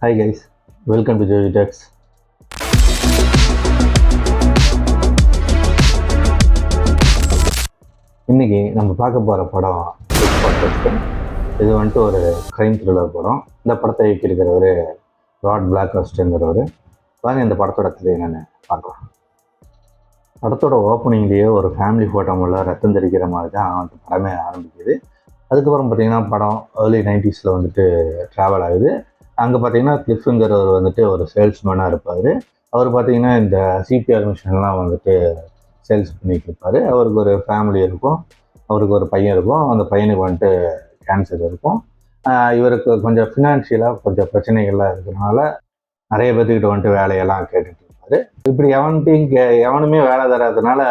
Hi guys, welcome to Joji Talks. இன்னைக்கு நம்ம பார்க்க போகிற படம் இது வந்துட்டு ஒரு க்ரைம் த்ரில்லர் படம். இந்த படத்தை இயக்கியிருக்கிறவர் ராட் பிளாக்ஹர்ஸ்ட்ங்கிறவர். வாங்க இந்த படத்தோட கதை என்னென்னு பார்க்கலாம். படத்தோட ஓப்பனிங்லேயே ஒரு ஃபேமிலி ஃபோட்டோ மூலம் ரத்தம் தெரிக்கிற மாதிரி தான் அந்த படமே ஆரம்பிக்குது. அதுக்கப்புறம் பார்த்திங்கன்னா படம் ஏர்லி 90s வந்துட்டு ட்ராவல் ஆகுது. அங்கே பார்த்தீங்கன்னா கிளிஃப்ங்கிறவர் வந்துட்டு ஒரு சேல்ஸ்மேனாக இருப்பார். அவர் பார்த்தீங்கன்னா இந்த சிபிஆர் மிஷின்லாம் வந்துட்டு சேல்ஸ் பண்ணிட்டு இருப்பார். அவருக்கு ஒரு ஃபேமிலி இருக்கும், அவருக்கு ஒரு பையன் இருக்கும். அந்த பையனுக்கு வந்துட்டு கேன்சர் இருக்கும். இவருக்கு கொஞ்சம் ஃபினான்ஷியலாக கொஞ்சம் பிரச்சனைகள்லாம் இருக்கிறதுனால நிறைய பேர்த்துக்கிட்ட வந்துட்டு வேலையெல்லாம் கேட்டுட்டு இருப்பார். இப்படி எவனுமே வேலை தராதனால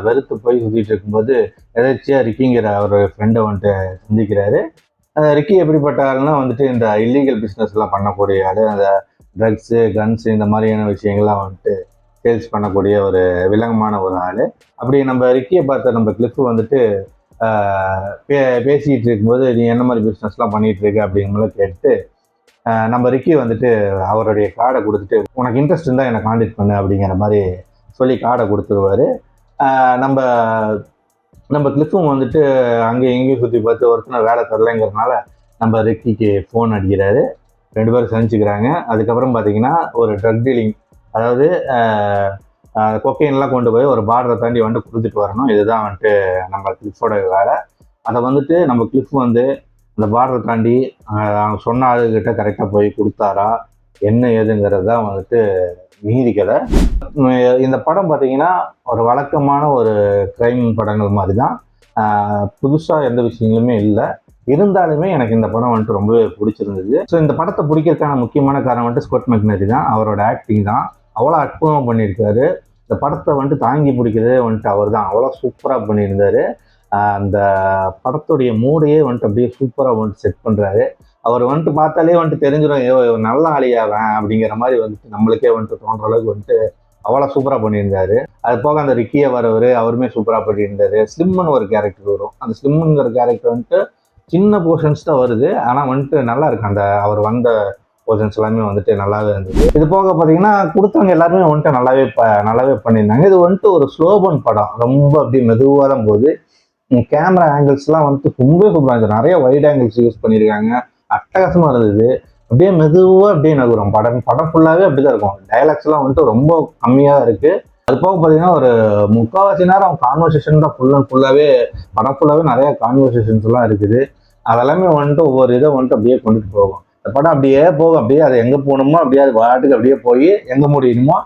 வெறுத்து போய் சுற்றிட்டு இருக்கும்போது எதாச்சியாக ரிக்கிங்கிற அவர் ஃப்ரெண்டை வந்துட்டு சந்திக்கிறாரு. ரிக்கி எப்படிப்பட்ட ஆளுன்னா வந்துட்டு இந்த இல்லீகல் பிஸ்னஸ்லாம் பண்ணக்கூடிய ஆள், அந்த ட்ரக்ஸு கன்ஸு இந்த மாதிரியான விஷயங்கள்லாம் வந்துட்டு சேல்ஸ் பண்ணக்கூடிய ஒரு வில்லங்கமான ஒரு ஆள். அப்படி நம்ம ரிக்கியை பார்த்த நம்ம கிளிஃப் வந்துட்டு பேசிகிட்டு இருக்கும்போது நீ என்ன மாதிரி பிஸ்னஸ்லாம் பண்ணிகிட்டு இருக்க அப்படிங்கிறத கேட்டு நம்ம ரிக்கி வந்துட்டு அவருடைய கார்டை கொடுத்துட்டு உனக்கு இன்ட்ரெஸ்ட் இருந்தால் என்னை காண்டாக்ட் பண்ணு அப்படிங்கிற மாதிரி சொல்லி கார்டை கொடுத்துருவாரு. நம்ம கிளிஃபும் வந்துட்டு அங்கே எங்கேயும் சுற்றி பார்த்து ஒருத்தனை வேலை தரலைங்கிறதுனால நம்ம ரிக்கிக்கு ஃபோன் அடிக்கிறாரு. 2 பேரும் சந்திச்சுக்கிறாங்க. அதுக்கப்புறம் பார்த்தீங்கன்னா ஒரு ட்ரக் டீலிங், அதாவது கொக்கைன்லாம் கொண்டு போய் ஒரு பார்டரை தாண்டி வந்துட்டு கொடுத்துட்டு வரணும். இதுதான் வந்துட்டு நம்ம கிளிஃபோட வேலை. அதை வந்துட்டு நம்ம கிளிஃப் வந்து அந்த பார்டரை தாண்டி அவங்க சொன்ன ஆளுகிட்ட கரெக்டாக போய் கொடுத்தாரா என்ன ஏதுங்கிறது தான் வந்துட்டு மீதி கதை. இந்த படம் பார்த்தீங்கன்னா ஒரு வழக்கமான ஒரு க்ரைம் படங்கள் மாதிரி தான், புதுசாக எந்த விஷயங்களுமே இல்லை. இருந்தாலுமே எனக்கு இந்த படம் வந்துட்டு ரொம்பவே பிடிச்சிருந்தது. ஸோ இந்த படத்தை பிடிக்கிறதுக்கான முக்கியமான காரணம் வந்துட்டு ஸ்காட் மெக்னரி தான். அவரோட ஆக்டிங் தான் அவ்வளோ அற்புதமாக பண்ணியிருக்காரு. இந்த படத்தை வந்துட்டு தாங்கி பிடிக்கிறதே வந்துட்டு அவர் தான் அவ்வளோ சூப்பராக பண்ணியிருந்தார். அந்த படத்துடைய மூடையே வந்துட்டு அப்படியே சூப்பராக வந்துட்டு செட் பண்ணுறாரு. அவர் வந்துட்டு பார்த்தாலே வந்துட்டு தெரிஞ்சிடும் நல்ல ஆளியாவேன் அப்படிங்கிற மாதிரி வந்துட்டு நம்மளுக்கே வந்துட்டு தோன்ற அளவுக்கு வந்துட்டு அவ்வளோ சூப்பராக பண்ணியிருந்தாரு. அது போக அந்த ரிக்கியை வரவர் அவருமே சூப்பராக பண்ணியிருந்தாரு. ஸ்லிம்னு ஒரு கேரக்டர் வரும். அந்த ஸ்லிம்ங்கிற கேரக்டர் வந்துட்டு சின்ன போர்ஷன்ஸ் தான் வருது, ஆனால் வந்துட்டு நல்லா இருக்கு. அந்த அவர் வந்த போர்ஷன்ஸ் எல்லாமே வந்துட்டு நல்லாவே இருந்தது. இது போக பார்த்தீங்கன்னா கொடுத்தவங்க எல்லாருமே வந்துட்டு நல்லாவே பண்ணியிருந்தாங்க. இது வந்துட்டு ஒரு ஸ்லோபன் படம், ரொம்ப அப்படி மெதுவாக தான் போகுது. கேமரா ஆங்கிள்ஸ்லாம் வந்துட்டு ரொம்ப சூப்பராக இருந்துச்சு. நிறைய வைட் ஆங்கிள்ஸ் யூஸ் பண்ணியிருக்காங்க, அட்டகாசமாக இருந்தது. அப்படியே மெதுவாக அப்படியே நகரும். படம் ஃபுல்லாகவே அப்படி தான் இருக்கும். டைலாக்ஸ்லாம் வந்துட்டு ரொம்ப கம்மியாக இருக்குது. அது போக பார்த்தீங்கன்னா ஒரு 3/4 நேரம் கான்வர்சேஷன் தான் ஃபுல்லாகவே. படம் ஃபுல்லாகவே நிறைய கான்வர்சேஷன்ஸ் எல்லாம் இருக்குது. அதெல்லாமே வந்துட்டு ஒவ்வொரு இதை வந்துட்டு அப்படியே கொண்டுட்டு போகும். இந்த படம் அப்படியே போகும். அப்படியே அது எங்கே போகணுமோ அப்படியே அது பாட்டுக்கு அப்படியே போய் எங்கே முடியணுமோ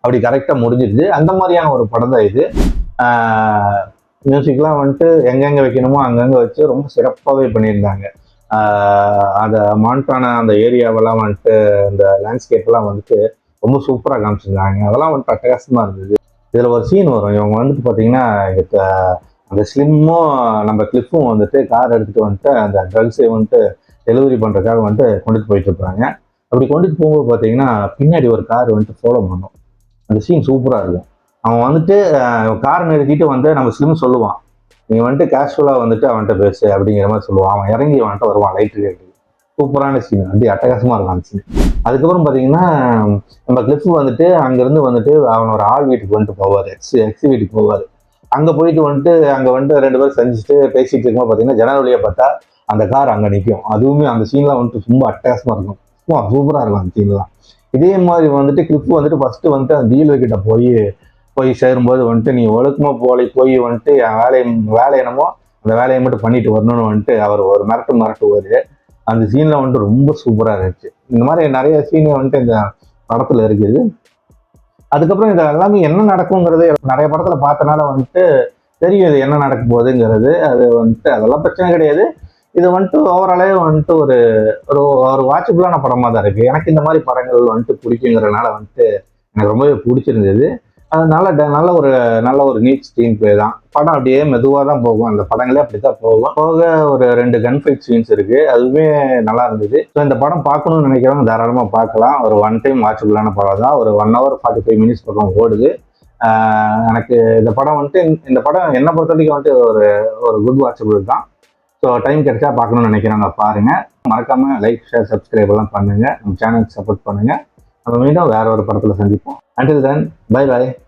அப்படி கரெக்டாக முடிஞ்சிடுது. அந்த மாதிரியான ஒரு படம் தான் இது. மியூசிக்லாம் வந்துட்டு எங்கெங்கே வைக்கணுமோ அங்கங்கே வச்சு ரொம்ப சிறப்பாகவே பண்ணியிருந்தாங்க. அந்த மாண்டான அந்த ஏரியாவெல்லாம் வந்துட்டு அந்த லேண்ட்ஸ்கேப்லாம் வந்துட்டு ரொம்ப சூப்பராக காமிச்சிருந்தாங்க. அதெல்லாம் வந்துட்டு அட்டகாசமாக இருந்தது. இதில் ஒரு சீன் வரும். இவங்க வந்துட்டு பார்த்தீங்கன்னா அந்த ஸ்லிம்மும் நம்ம கிளிஃபும் வந்துட்டு கார் எடுத்துகிட்டு வந்துட்டு அந்த ட்ரக்ஸை வந்துட்டு டெலிவரி பண்ணுறதுக்காக வந்துட்டு கொண்டுட்டு போயிட்டு இருப்பாங்க. அப்படி கொண்டுட்டு போகும்போது பார்த்தீங்கன்னா பின்னாடி ஒரு கார் வந்துட்டு ஃபாலோ பண்ணும். அந்த சீன் சூப்பராக இருக்கும். அவன் வந்துட்டு கார் நிறுத்திட்டு வந்து நம்ம ஸ்லிம் சொல்லுவான், நீங்கள் வந்துட்டு கேஷுவலாக வந்துட்டு அவன்கிட்ட பேசு அப்படிங்கிற மாதிரி சொல்லுவான். அவன் இறங்கி அவன்கிட்ட வருவான் லைட் கேட்டு. சூப்பரான சீன், அப்படி அட்டகாசமாக இருக்கும் அந்த சீன். அதுக்கப்புறம் பார்த்தீங்கன்னா நம்ம கிளிஃப் வந்துட்டு அங்கேருந்து வந்துட்டு அவனோட ஆள் வீட்டுக்கு வந்துட்டு போவார், எக்ஸ் வீட்டுக்கு போவார். அங்கே போயிட்டு வந்துட்டு அங்கே வந்துட்டு 2 பேரும் செஞ்சுட்டு பேசிட்டு இருக்கும்போது பார்த்தீங்கன்னா ஜன்னல் வழியாக பார்த்தா அந்த கார் அங்கே நிற்கும். அதுவுமே அந்த சீன்லாம் வந்துட்டு ரொம்ப அட்டகாசமாக இருக்கும். சூப்பராக இருக்கும் அந்த சீன்லாம். இதே மாதிரி வந்துட்டு கிளிஃப் வந்துட்டு ஃபஸ்ட்டு வந்துட்டு அந்த டீலர்கிட்ட போய் சேரும்போது வந்துட்டு நீ ஒழுக்கமாக போய் வந்துட்டு என் வேலை என்னமோ அந்த வேலையை மட்டும் பண்ணிட்டு வரணும்னு வந்துட்டு அவர் ஒரு மிரட்டுவார். அந்த சீனில் வந்துட்டு ரொம்ப சூப்பராக இருந்துச்சு. இந்த மாதிரி நிறைய சீன் வந்துட்டு இந்த படத்தில் இருக்குது. அதுக்கப்புறம் இது எல்லாமே என்ன நடக்குங்கிறது நிறைய படத்தில் பார்த்தனால வந்துட்டு தெரியும் இது என்ன நடக்க போகுதுங்கிறது. அது வந்துட்டு அதெல்லாம் பிரச்சனை கிடையாது. இது வந்துட்டு ஓவராலே வந்துட்டு ஒரு வாட்சபிளான படமாக தான் இருக்குது. எனக்கு இந்த மாதிரி படங்கள் வந்துட்டு பிடிக்குங்கிறதுனால வந்துட்டு எனக்கு ரொம்பவே பிடிச்சிருந்தது. அது நல்ல ஒரு நீட் ஸ்க்ரீன் பிளே தான். படம் அப்படியே மெதுவாக தான் போகும். அந்த படங்களே அப்படி தான் போகும். ஒரு 2 கன் ஃபைட் சீன்ஸ் இருக்குது, அதுவுமே நல்லா இருந்தது. ஸோ இந்த படம் பார்க்கணும்னு நினைக்கிறவங்க தாராளமாக பார்க்கலாம். ஒரு 1 டைம் வாட்சபிளான படம் தான். ஒரு 1 hour 45 minutes பக்கம் ஓடுது. எனக்கு இந்த படம் வந்துட்டு என்னை பொறுத்த வரைக்கும் வந்துட்டு ஒரு குட் வாட்சபிள் தான். ஸோ டைம் கிடைச்சா பார்க்கணும்னு நினைக்கிறவங்க பாருங்க. மறக்காம லைக், ஷேர், சப்ஸ்கிரைப் எல்லாம் பண்ணுங்க. நம்ம சேனலுக்கு சப்போர்ட் பண்ணுங்க. நம்ம மீண்டும் வேற ஒரு படத்துல சந்திப்போம். Until then, bye bye.